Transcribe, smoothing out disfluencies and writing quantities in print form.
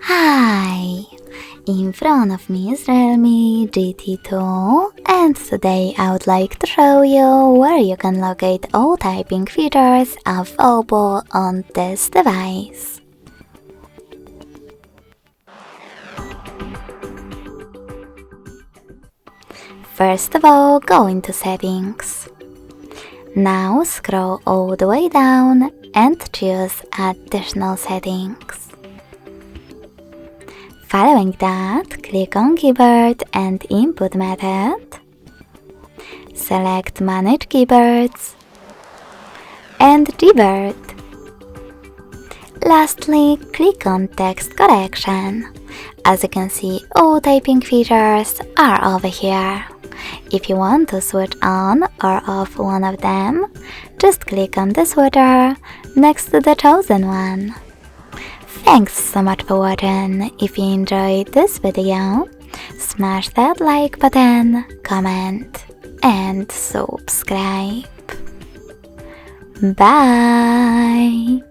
Hi! In front of me is REALME GT 2, and today I would like to show you where you can locate all typing features available on this device. First of all, go into Settings. Now scroll all the way down and choose Additional Settings. Following that, click on Keyboard and Input Method. Select Manage Keyboards and Keyboard. Lastly, click on Text Correction. As you can see, all typing features are over here. If you want to switch on or off one of them, just click on the switcher next to the chosen one. Thanks so much for watching. If you enjoyed this video, smash that like button, comment and subscribe. Bye!